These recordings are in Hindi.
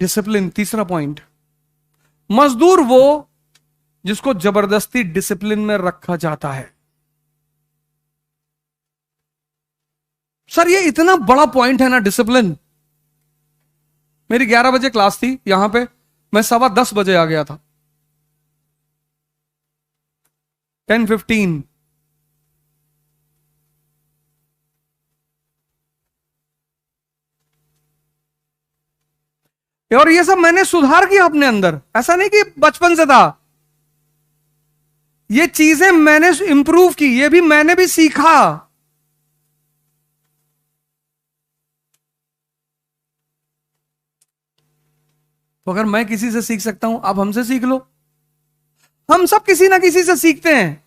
डिसिप्लिन, तीसरा पॉइंट। मजदूर वो जिसको जबरदस्ती डिसिप्लिन में रखा जाता है। सर ये इतना बड़ा पॉइंट है ना डिसिप्लिन। मेरी 11 बजे क्लास थी यहां पे, मैं 10:15 बजे आ गया था, 10:15। और ये सब मैंने सुधार किया अपने अंदर, ऐसा नहीं कि बचपन से था। ये चीजें मैंने इंप्रूव की, ये भी मैंने भी सीखा। तो अगर मैं किसी से सीख सकता हूं, आप हमसे सीख लो। हम सब किसी ना किसी से सीखते हैं।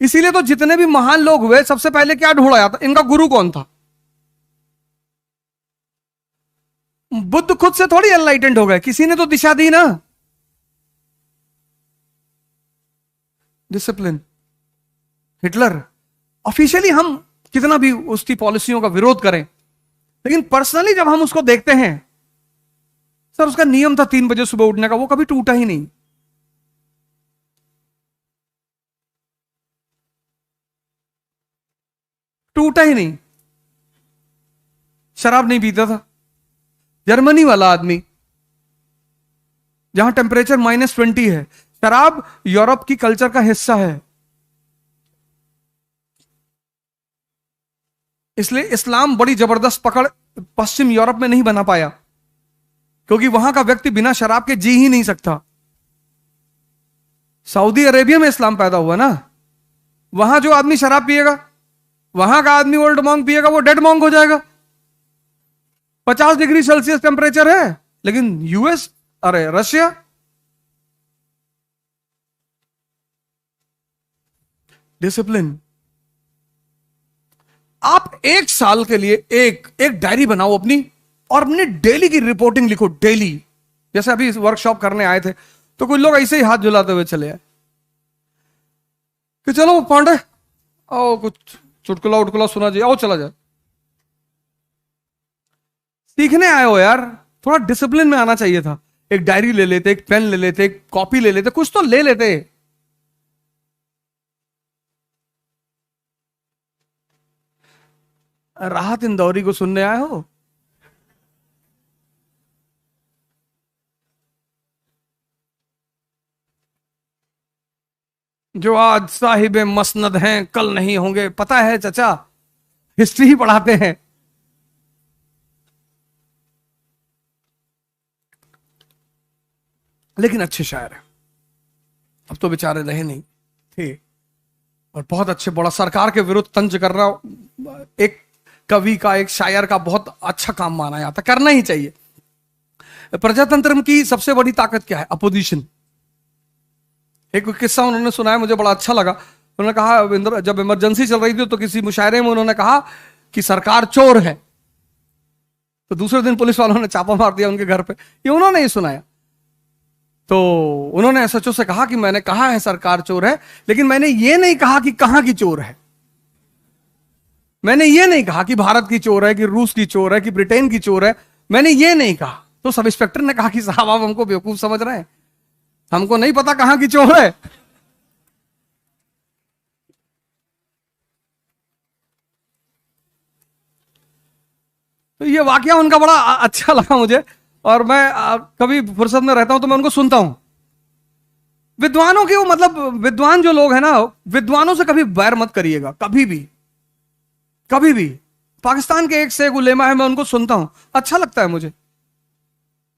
इसीलिए तो जितने भी महान लोग हुए, सबसे पहले क्या ढूंढा जाता, इनका गुरु कौन था। बुद्ध खुद से थोड़ी एनलाइटेंड हो गए, किसी ने तो दिशा दी ना। डिसिप्लिन। हिटलर, ऑफिशियली हम कितना भी उसकी पॉलिसियों का विरोध करें, लेकिन पर्सनली जब हम उसको देखते हैं, सर उसका नियम था 3 बजे सुबह उठने का, वो कभी टूटा ही नहीं। टूटा ही नहीं। शराब नहीं पीता था। जर्मनी वाला आदमी, जहां टेम्परेचर -20 है, शराब यूरोप की कल्चर का हिस्सा है। इसलिए इस्लाम बड़ी जबरदस्त पकड़ पश्चिम यूरोप में नहीं बना पाया, क्योंकि वहां का व्यक्ति बिना शराब के जी ही नहीं सकता। सऊदी अरेबिया में इस्लाम पैदा हुआ ना, वहां जो आदमी शराब पिएगा, वहां का आदमी ओल्ड मॉन्क पिएगा, वो डेड मॉन्क हो जाएगा। 50 डिग्री सेल्सियस टेम्परेचर है, लेकिन यूएस, अरे रशिया, डिसिप्लिन। आप 1 साल के लिए एक डायरी बनाओ अपनी, और अपनी डेली की रिपोर्टिंग लिखो, डेली। जैसे अभी वर्कशॉप करने आए थे, तो कुछ लोग ऐसे ही हाथ झुलाते हुए चले आए कि चलो पांडे आओ, कुछ चुटकुला उटकुला सुना जाए, आओ चला जाए। सीखने आए हो यार, थोड़ा डिसिप्लिन में आना चाहिए था। एक डायरी ले लेते, एक पेन ले लेते, एक कॉपी ले लेते, कुछ तो ले लेते। राहत इंदौरी को सुनने आए हो? जो आज साहिब मसनद हैं, कल नहीं होंगे। पता है चचा, हिस्ट्री ही पढ़ाते हैं। लेकिन अच्छे शायर हैं। अब तो बेचारे रहे नहीं थे, और बहुत अच्छे, बड़ा सरकार के विरुद्ध तंज कर रहा एक कवि का, एक शायर का बहुत अच्छा काम माना जाता, करना ही चाहिए। प्रजातंत्र की सबसे बड़ी ताकत क्या है? अपोजिशन। एक किस्सा उन्होंने सुनाया, मुझे बड़ा अच्छा लगा। उन्होंने कहा, जब इमरजेंसी चल रही थी तो किसी मुशायरे में उन्होंने कहा कि सरकार चोर है, तो दूसरे दिन पुलिस वालों ने छापा मार दिया उनके घर पे। ये उन्होंने ही सुनाया। तो उन्होंने एसएचओ से कहा कि मैंने कहा है सरकार चोर है, लेकिन मैंने ये नहीं कहा कि कहां की चोर है। मैंने ये नहीं कहा कि भारत की चोर है, कि रूस की चोर है, कि ब्रिटेन की चोर है। मैंने ये नहीं कहा। तो सब इंस्पेक्टर ने कहा कि साहब आप हमको बेवकूफ समझ रहे हैं, हमको नहीं पता कहां की चोर है। तो ये वाकया उनका बड़ा अच्छा लगा मुझे, और मैं कभी फुर्सत में रहता हूं तो मैं उनको सुनता हूं। विद्वानों के वो, मतलब विद्वान जो लोग हैं ना, विद्वानों से कभी बैर मत करिएगा, कभी भी, कभी भी। पाकिस्तान के एक से एक उलेमा है, मैं उनको सुनता हूं, अच्छा लगता है मुझे।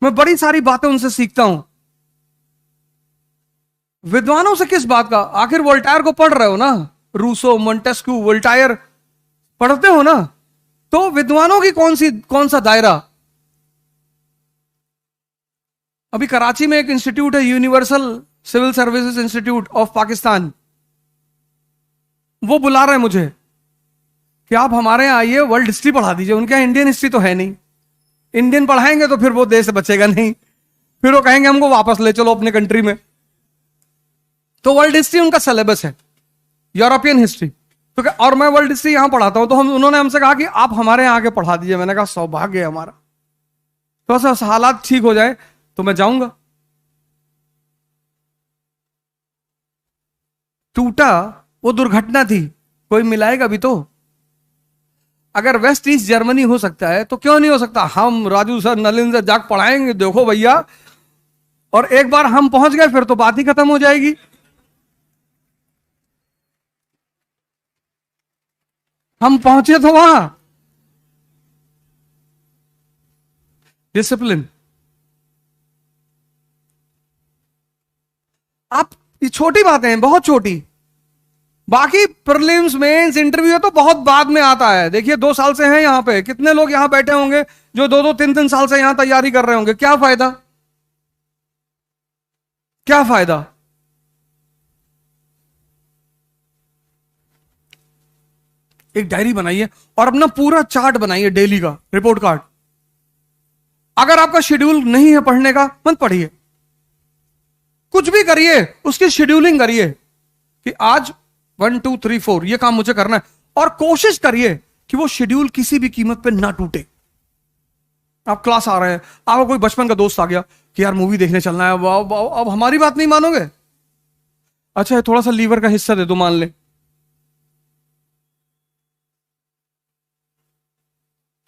मैं बड़ी सारी बातें उनसे सीखता हूं। विद्वानों से किस बात का? आखिर वोल्टायर को पढ़ रहे हो ना, रूसो, मोंटेस्क्यू, वोल्टायर पढ़ते हो ना, तो विद्वानों की कौन सा दायरा। अभी कराची में एक इंस्टीट्यूट है, universal civil services institute of Pakistan, वो बुला रहे हैं मुझे कि आप हमारे यहां आइए, वर्ल्ड हिस्ट्री पढ़ा दीजिए। उनके यहां इंडियन हिस्ट्री तो है नहीं, इंडियन पढ़ाएंगे तो फिर वो देश बचेगा नहीं, फिर वो कहेंगे हमको वापस ले चलो अपने कंट्री में। तो वर्ल्ड हिस्ट्री उनका सिलेबस है, यूरोपियन हिस्ट्री। तो और मैं वर्ल्ड हिस्ट्री यहां पढ़ाता हूं, तो उन्होंने हमसे कहा कि आप हमारे यहां आके पढ़ा दीजिए। मैंने कहा सौभाग्य है हमारा। थोड़ा सा हालात ठीक हो जाए तो मैं जाऊंगा। टूटा, वो दुर्घटना थी, कोई मिलाएगा भी तो। अगर वेस्ट ईस्ट जर्मनी हो सकता है तो क्यों नहीं हो सकता? हम राजू सर, नलिन सर जाके पढ़ाएंगे, देखो भैया, और एक बार हम पहुंच गए फिर तो बात ही खत्म हो जाएगी। हम पहुंचे तो वहां डिसिप्लिन। आप, ये छोटी बातें हैं, बहुत छोटी। बाकी प्रीलिम्स मेंस इंटरव्यू तो बहुत बाद में आता है। देखिए 2 साल से हैं यहां पे, कितने लोग यहां बैठे होंगे जो 2-2, 3-3 साल से यहां तैयारी कर रहे होंगे। क्या फायदा, क्या फायदा? एक डायरी बनाइए और अपना पूरा चार्ट बनाइए डेली का, रिपोर्ट कार्ड। अगर आपका शेड्यूल नहीं है पढ़ने का, मत पढ़िए। कुछ भी करिए, उसकी शेड्यूलिंग करिए कि आज 1 2 3 4 ये काम मुझे करना है, और कोशिश करिए कि वो शेड्यूल किसी भी कीमत पे ना टूटे। आप क्लास आ रहे हैं, आपको कोई बचपन का दोस्त आ गया कि यार मूवी देखने चलना है, अब हमारी बात नहीं मानोगे? अच्छा थोड़ा सा लीवर का हिस्सा दे दो, मान ले।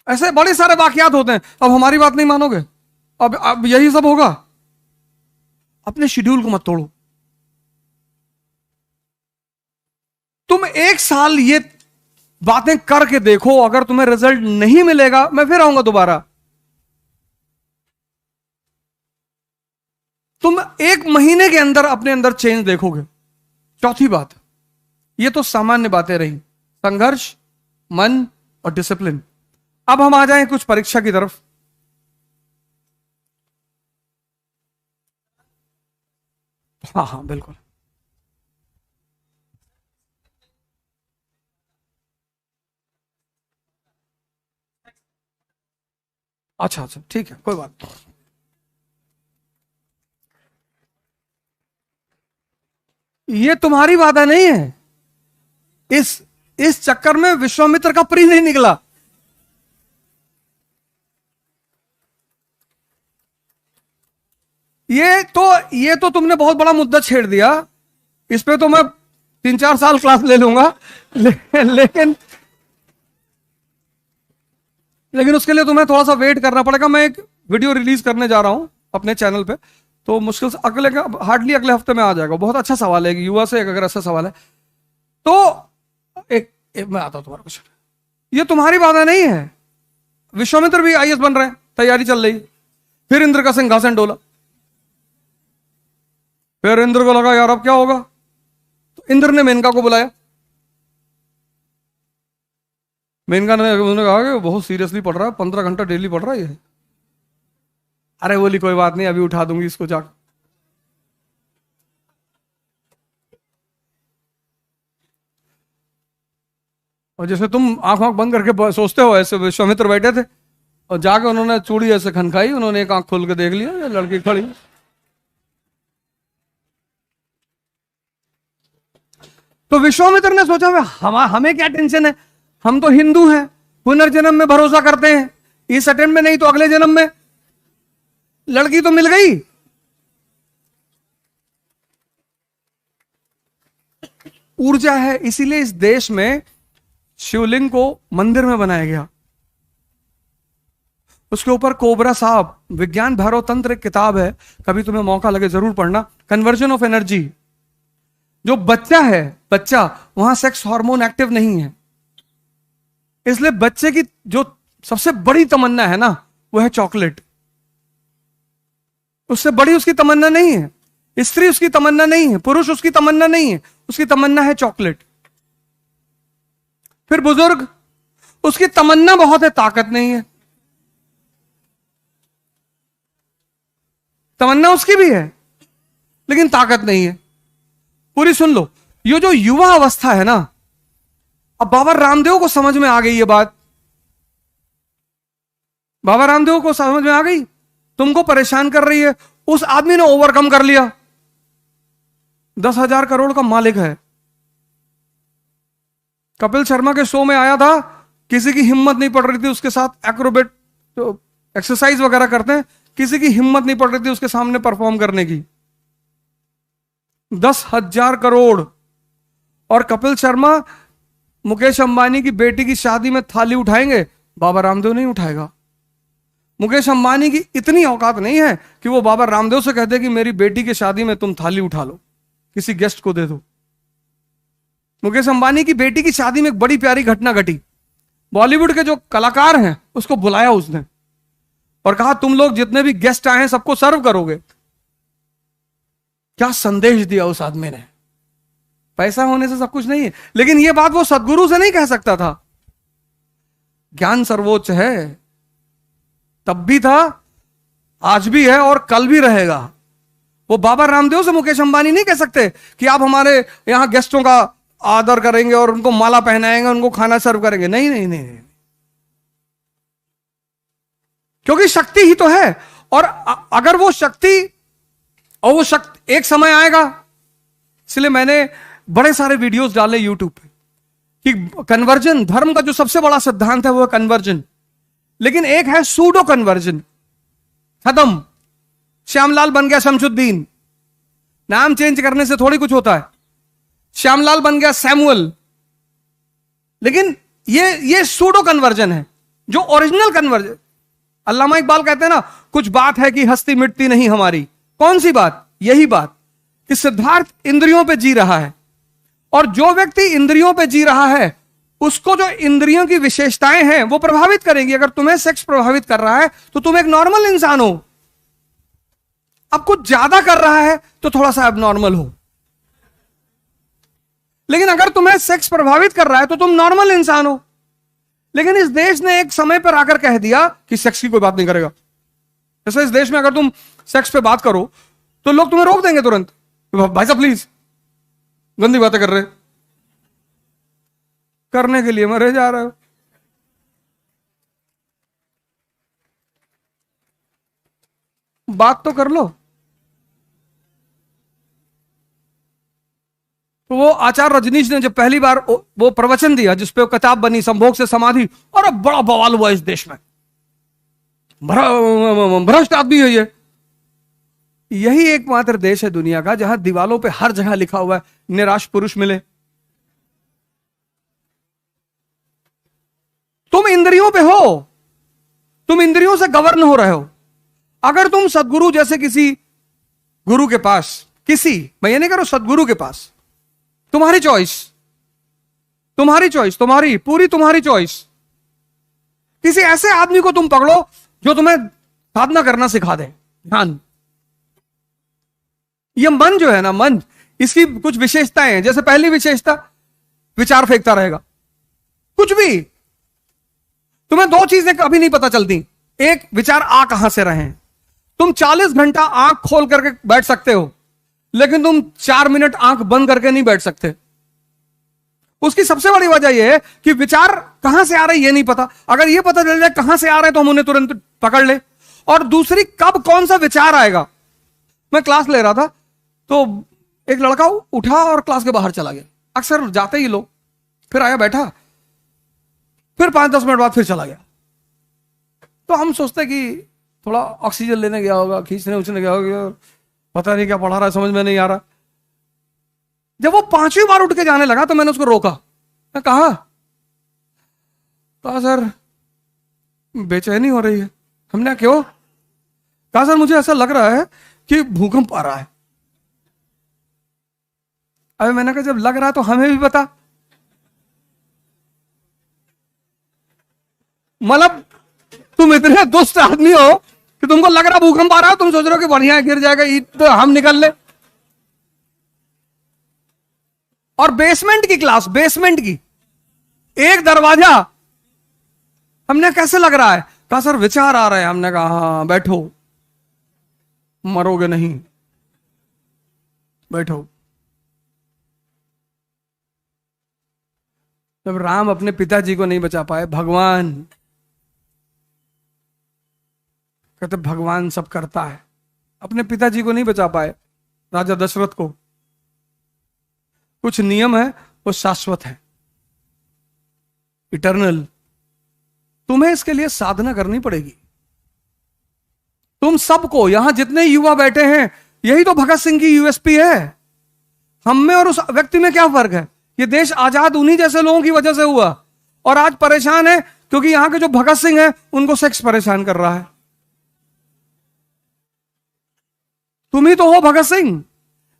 ऐसे बड़े सारे वाकयात होते हैं, अब हमारी बात नहीं मानोगे? अब यही सब होगा। अपने शेड्यूल को मत तोड़ो। तुम 1 साल ये बातें करके देखो, अगर तुम्हें रिजल्ट नहीं मिलेगा मैं फिर आऊंगा दोबारा। तुम 1 महीने के अंदर अपने अंदर चेंज देखोगे। चौथी बात, ये तो सामान्य बातें रही, संघर्ष, मन और डिसिप्लिन। अब हम आ जाएं कुछ परीक्षा की तरफ। हाँ हाँ बिल्कुल। अच्छा अच्छा ठीक है, कोई बात नहीं। ये तुम्हारी बाधा नहीं है। इस इस चक्कर में विश्वामित्र का प्री नहीं निकला। ये तो तुमने बहुत बड़ा मुद्दा छेड़ दिया। इस पे तो मैं 3-4 साल क्लास ले लूंगा। लेकिन लेकिन उसके लिए तुम्हें थोड़ा सा वेट करना पड़ेगा। मैं एक वीडियो रिलीज करने जा रहा हूं अपने चैनल पे, तो मुश्किल से हार्डली अगले हफ्ते में आ जाएगा। बहुत अच्छा सवाल है, युवा से अगर ऐसा सवाल है तो एक मैं आता हूं तुम्हारा क्वेश्चन। ये तुम्हारी बाधा नहीं है। विश्वामित्र भी आईएएस बन रहे हैं, तैयारी चल रही। फिर इंद्र का सिंहासन डोला। फिर इंद्र को लगा यार अब क्या होगा, तो इंद्र ने मेनका को बुलाया। मेनका ने उन्होंने कहा कि बहुत सीरियसली पढ़ रहा है, 15 घंटा डेली पढ़ रहा है ये। अरे बोली कोई बात नहीं, अभी उठा दूंगी इसको जाकर। और जैसे तुम आंख आंख बंद करके सोचते हो, ऐसे विश्वामित्र बैठे थे और जाके उन्होंने चूड़ी ऐसे खनखाई, उन्होंने एक आंख खोल के देख लिया, ये लड़की खड़ी। तो विश्वामित्र ने सोचा हमें क्या टेंशन है, हम तो हिंदू हैं, पुनर्जन्म में भरोसा करते हैं, इस अटेम्प्ट में नहीं तो अगले जन्म में। लड़की तो मिल गई। ऊर्जा है, इसीलिए इस देश में शिवलिंग को मंदिर में बनाया गया। उसके ऊपर कोबरा साहब, विज्ञान भैरव तंत्र एक किताब है, कभी तुम्हें मौका लगे जरूर पढ़ना। Conversion of energy. जो बच्चा है, बच्चा, वहां सेक्स हार्मोन एक्टिव नहीं है, इसलिए बच्चे की जो सबसे बड़ी तमन्ना है ना, वो है चॉकलेट। उससे बड़ी उसकी तमन्ना नहीं है। स्त्री उसकी तमन्ना नहीं है, पुरुष उसकी तमन्ना नहीं है, उसकी तमन्ना है चॉकलेट। फिर बुजुर्ग, उसकी तमन्ना बहुत है, ताकत नहीं है। तमन्ना उसकी भी है लेकिन ताकत नहीं है। पूरी सुन लो। ये जो युवा अवस्था है ना, अब बाबा रामदेव को समझ में आ गई ये बात। बाबा रामदेव को समझ में आ गई, तुमको परेशान कर रही है। उस आदमी ने ओवरकम कर लिया, 10,000 करोड़ का मालिक है। कपिल शर्मा के शो में आया था, किसी की हिम्मत नहीं पड़ रही थी उसके साथ एक्रोबेट एक्सरसाइज वगैरह करते हैं, किसी की हिम्मत नहीं पड़ रही थी उसके सामने परफॉर्म करने की। 10,000 करोड़। और कपिल शर्मा मुकेश अंबानी की बेटी की शादी में थाली उठाएंगे, बाबा रामदेव नहीं उठाएगा। मुकेश अंबानी की इतनी औकात नहीं है कि वो बाबा रामदेव से कहते कि मेरी बेटी की शादी में तुम थाली उठा लो, किसी गेस्ट को दे दो। मुकेश अंबानी की बेटी की शादी में एक बड़ी प्यारी घटना घटी। बॉलीवुड के जो कलाकार हैं उसको बुलाया उसने और कहा तुम लोग जितने भी गेस्ट आए हैं सबको सर्व करोगे। क्या संदेश दिया उस आदमी ने। पैसा होने से सब कुछ नहीं है, लेकिन यह बात वो सदगुरु से नहीं कह सकता था। ज्ञान सर्वोच्च है, तब भी था, आज भी है और कल भी रहेगा। वो बाबा रामदेव से मुकेश अंबानी नहीं कह सकते कि आप हमारे यहां गेस्टों का आदर करेंगे और उनको माला पहनाएंगे, उनको खाना सर्व करेंगे। नहीं नहीं नहीं, नहीं। क्योंकि शक्ति ही तो है। और अगर वो शक्ति, और वो शक्ति एक समय आएगा, इसलिए मैंने बड़े सारे वीडियोस डाले यूट्यूब पे कि कन्वर्जन, धर्म का जो सबसे बड़ा सिद्धांत है वो है कन्वर्जन, लेकिन एक है सूडो कन्वर्जन। खत्म, श्यामलाल बन गया शमशुद्दीन, नाम चेंज करने से थोड़ी कुछ होता है। श्यामलाल बन गया सैमुअल, लेकिन ये सूडो कन्वर्जन है। जो ओरिजिनल कन्वर्जन, अल्लामा इकबाल कहते हैं ना, कुछ बात है कि हस्ती मिटती नहीं हमारी। कौन सी बात? यही बात कि सिद्धार्थ इंद्रियों पे जी रहा है, और जो व्यक्ति इंद्रियों पे जी रहा है उसको जो इंद्रियों की विशेषताएं हैं वो प्रभावित करेंगी। अगर तुम्हें सेक्स प्रभावित कर रहा है तो तुम एक नॉर्मल इंसान हो। अब कुछ ज्यादा कर रहा है तो थोड़ा सा एबनॉर्मल हो, लेकिन अगर तुम्हें सेक्स प्रभावित कर रहा है तो तुम नॉर्मल इंसान हो। लेकिन इस देश ने एक समय पर आकर कह दिया कि सेक्स की कोई बात नहीं करेगा। जैसे इस देश में अगर तुम सेक्स पे बात करो तो लोग तुम्हें रोक देंगे तुरंत, भाई साहब प्लीज, गंदी बातें कर रहे, करने के लिए मरे जा रहे हो। बात तो कर लो। तो वो आचार्य रजनीश ने जब पहली बार वो प्रवचन दिया जिसपे किताब बनी संभोग से समाधि, और अब बड़ा बवाल हुआ इस देश में, भ्रष्ट आदमी है ये। यही एकमात्र देश है दुनिया का जहां दीवालों पे हर जगह लिखा हुआ है निराश पुरुष मिले। तुम इंद्रियों पे हो, तुम इंद्रियों से गवर्न हो रहे हो। अगर तुम सदगुरु जैसे किसी गुरु के पास, किसी, मैं ये नहीं कह रहा हूं, सदगुरु के पास, तुम्हारी चॉइस, तुम्हारी चॉइस, तुम्हारी पूरी तुम्हारी चॉइस, किसी ऐसे आदमी को तुम पकड़ो जो तुम्हें साधना करना सिखा दे। ध्यान, ये मन जो है ना, मन, इसकी कुछ विशेषताएं हैं। जैसे पहली विशेषता, विचार फेंकता रहेगा। कुछ भी, तुम्हें दो चीजें कभी नहीं पता चलती। एक, विचार आ कहां से रहे हैं। तुम 40 घंटा आंख खोल करके बैठ सकते हो, लेकिन तुम 4 मिनट आंख बंद करके नहीं बैठ सकते। उसकी सबसे बड़ी वजह यह है कि विचार कहां से आ रहे हैं ये नहीं पता। अगर ये पता चल जाए कहां से आ रहे हैं तो हम उन्हें तुरंत पकड़ ले। और दूसरी, कब कौन सा विचार आएगा। मैं क्लास ले रहा था तो एक लड़का उठा और क्लास के बाहर चला गया। अक्सर जाते ही लोग, फिर आया बैठा, फिर 5-10 मिनट बाद फिर चला गया। तो हम सोचते कि थोड़ा ऑक्सीजन लेने गया होगा, खींचने उछने गया होगा, पता नहीं क्या पढ़ा रहा है, समझ में नहीं आ रहा। जब वो 5वीं बार उठ के जाने लगा तो मैंने उसको रोका। मैं कहा सर बेचैनी हो रही है। हमने क्यों? कहा सर मुझे ऐसा लग रहा है कि भूकंप आ रहा है। अबे मैंने कहा जब लग रहा है तो हमें भी बता। मतलब तुम इतने दुष्ट आदमी हो कि तुमको लग रहा भूकंप आ रहा है, तुम सोच रहे हो कि बढ़िया गिर जाएगा ईद तो हम निकल ले। और बेसमेंट की क्लास, बेसमेंट की, एक दरवाजा। हमने कैसे लग रहा है? कहा सर विचार आ रहे हैं। हमने कहा हाँ बैठो, मरोगे नहीं, बैठो। जब राम अपने पिताजी को नहीं बचा पाए, भगवान कहते भगवान सब करता है, अपने पिताजी को नहीं बचा पाए, राजा दशरथ को। कुछ नियम है वो शाश्वत है, इटर्नल। तुम्हें इसके लिए साधना करनी पड़ेगी। तुम सबको, यहां जितने युवा बैठे हैं, यही तो भगत सिंह की यूएसपी है। हम में और उस व्यक्ति में क्या फर्क है? ये देश आजाद उन्हीं जैसे लोगों की वजह से हुआ, और आज परेशान है क्योंकि यहां के जो भगत सिंह है उनको सेक्स परेशान कर रहा है। तुम ही तो हो भगत सिंह,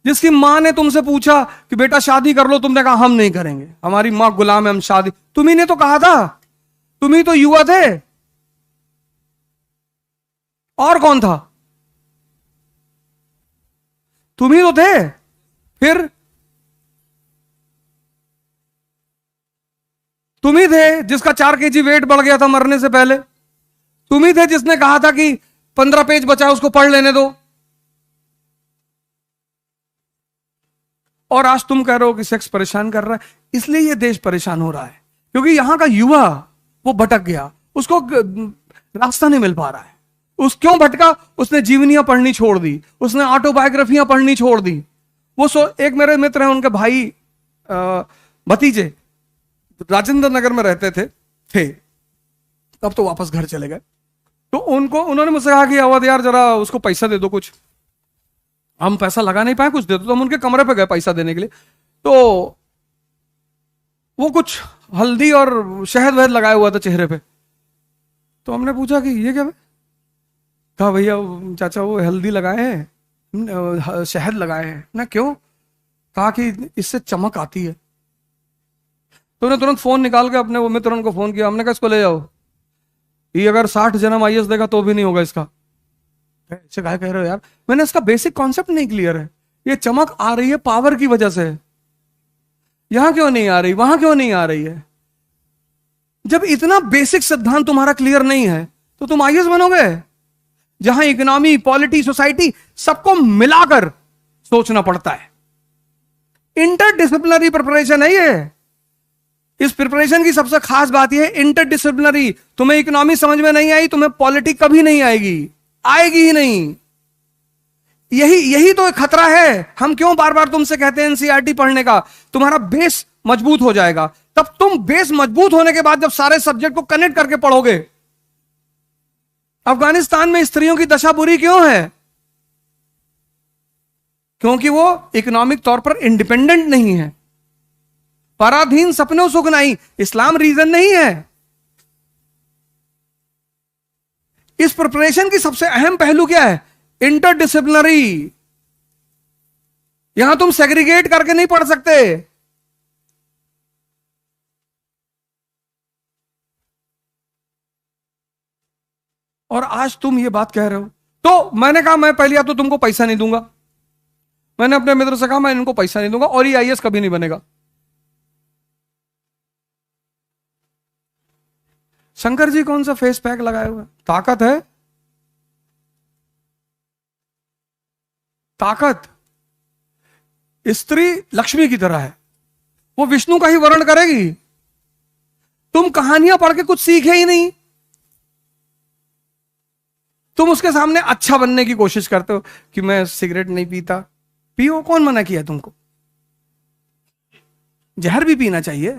जिसकी मां ने तुमसे पूछा कि बेटा शादी कर लो, तुमने कहा हम नहीं करेंगे, हमारी मां गुलाम है, हम शादी। तुम्ही ने तो कहा था, तुम ही तो युवा थे, और कौन था? तुम ही तो थे। फिर तुम ही थे जिसका 4 kg वेट बढ़ गया था मरने से पहले। तुम ही थे जिसने कहा था कि 15 पेज बचा है उसको पढ़ लेने दो, और आज तुम कह रहे हो कि सेक्स परेशान कर रहा है। इसलिए ये देश परेशान हो रहा है क्योंकि यहां का युवा वो भटक गया, उसको रास्ता नहीं मिल पा रहा है। उस क्यों भटका? उसने जीवनियां पढ़नी छोड़ दी, उसने ऑटोबायोग्राफियां पढ़नी छोड़ दी। एक मेरे मित्र हैं, उनके भाई भतीजे राजेंद्र नगर में रहते थे, तब तो वापस घर चले गए। तो उन्होंने मुझसे कहा कि अवध यार जरा उसको पैसा दे दो कुछ, हम पैसा लगा नहीं पाए, कुछ दे दो। तो हम उनके कमरे पे गए पैसा देने के लिए, तो वो कुछ हल्दी और शहद वहद लगाया हुआ था चेहरे पे। तो हमने पूछा कि ये क्या है? कहा भैया चाचा वो हल्दी लगाए हैं, शहद लगाए हैं ना। क्यों? कहा कि इससे चमक आती है। तो उन्हें तुरंत फोन निकाल के अपने वो मित्र को फोन किया, हमने कहा इसको ले जाओ, ये अगर 60 जन्म आईएएस देगा तो भी नहीं होगा इसका। ऐसे कह रहे हो यार? मैंने इसका बेसिक कॉन्सेप्ट नहीं क्लियर है। ये चमक आ रही है पावर की वजह से, यहां क्यों नहीं आ रही, वहां क्यों नहीं आ रही है? जब इतना बेसिक सिद्धांत तुम्हारा क्लियर नहीं है तो तुम आईएएस बनोगे? जहां इकोनॉमी, पॉलिटी, सोसाइटी सबको मिलाकर सोचना पड़ता है। इंटरडिसिप्लिनरी प्रिपरेशन है ये। इस प्रिपरेशन की सबसे खास बात यह है इंटरडिसिप्लिनरी। तुम्हें इकोनॉमी समझ में नहीं आई, तुम्हें पॉलिटिक्स कभी नहीं आएगी, आएगी ही नहीं। यही तो एक खतरा है। हम क्यों बार बार तुमसे कहते हैं एनसीईआरटी पढ़ने का? तुम्हारा बेस मजबूत हो जाएगा। तब तुम बेस मजबूत होने के बाद जब सारे सब्जेक्ट को कनेक्ट करके पढ़ोगे। अफगानिस्तान में स्त्रियों की दशा बुरी क्यों है? क्योंकि वो इकोनॉमिक तौर पर इंडिपेंडेंट नहीं है। पराधीन सपनों सुख नहीं, इस्लाम रीजन नहीं है। इस प्रिपरेशन की सबसे अहम पहलू क्या है? इंटरडिसिप्लिनरी। यहां तुम सेग्रीगेट करके नहीं पढ़ सकते। और आज तुम ये बात कह रहे हो। तो मैंने कहा मैं पहले तो तुमको पैसा नहीं दूंगा। मैंने अपने मित्र से कहा मैं इनको पैसा नहीं दूंगा और ये आईएएस कभी नहीं बनेगा। शंकर जी कौन सा फेस पैक लगाए हुए? ताकत है, ताकत। स्त्री लक्ष्मी की तरह है, वो विष्णु का ही वर्ण करेगी। तुम कहानियां पढ़ के कुछ सीखे ही नहीं। तुम उसके सामने अच्छा बनने की कोशिश करते हो कि मैं सिगरेट नहीं पीता। पियो, कौन मना किया तुमको? जहर भी पीना चाहिए।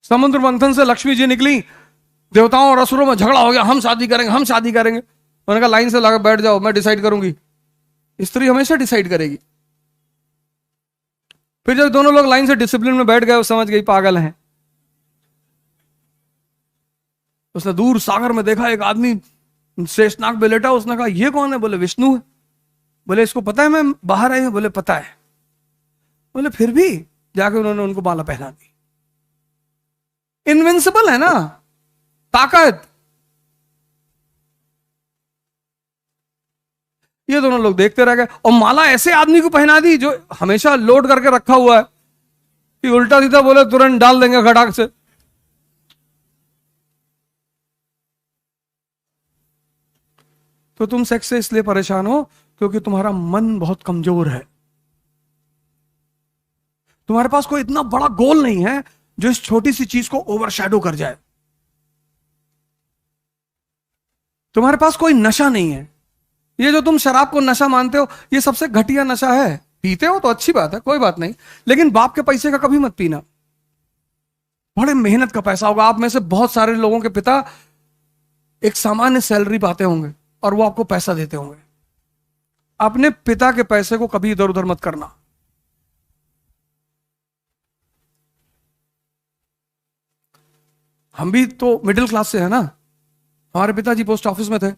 समुद्र मंथन से लक्ष्मी जी निकली, देवताओं और असुरों में झगड़ा हो गया, हम शादी करेंगे, हम शादी करेंगे। उन्होंने कहा लाइन से लगा बैठ जाओ, मैं डिसाइड करूंगी। स्त्री हमेशा डिसाइड करेगी। फिर जब दोनों लोग लाइन से डिसिप्लिन में बैठ गए, वो समझ गई पागल हैं। उसने दूर सागर में देखा एक आदमी शेषनाग पे लेटा। उसने कहा ये कौन है? बोले विष्णु है। बोले इसको पता है मैं बाहर आई हूं? बोले पता है। बोले फिर भी? जाके उन्होंने उनको माला पहना दी। इनविंसिबल है ना, ताकत। ये दोनों लोग देखते रह गए और माला ऐसे आदमी को पहना दी जो हमेशा लोड करके रखा हुआ है कि उल्टा सीधा बोले तुरंत डाल देंगे खटाक से। तो तुम सेक्स से इसलिए परेशान हो क्योंकि तुम्हारा मन बहुत कमजोर है। तुम्हारे पास कोई इतना बड़ा गोल नहीं है जो इस छोटी सी चीज को ओवरशैडो कर जाए। तुम्हारे पास कोई नशा नहीं है। ये जो तुम शराब को नशा मानते हो, ये सबसे घटिया नशा है। पीते हो तो अच्छी बात है, कोई बात नहीं, लेकिन बाप के पैसे का कभी मत पीना। बड़े मेहनत का पैसा होगा। आप में से बहुत सारे लोगों के पिता एक सामान्य सैलरी पाते होंगे और वो आपको पैसा देते होंगे। अपने पिता के पैसे को कभी इधर उधर मत करना। हम भी तो मिडिल क्लास से है ना। हमारे पिताजी पोस्ट ऑफिस में थे,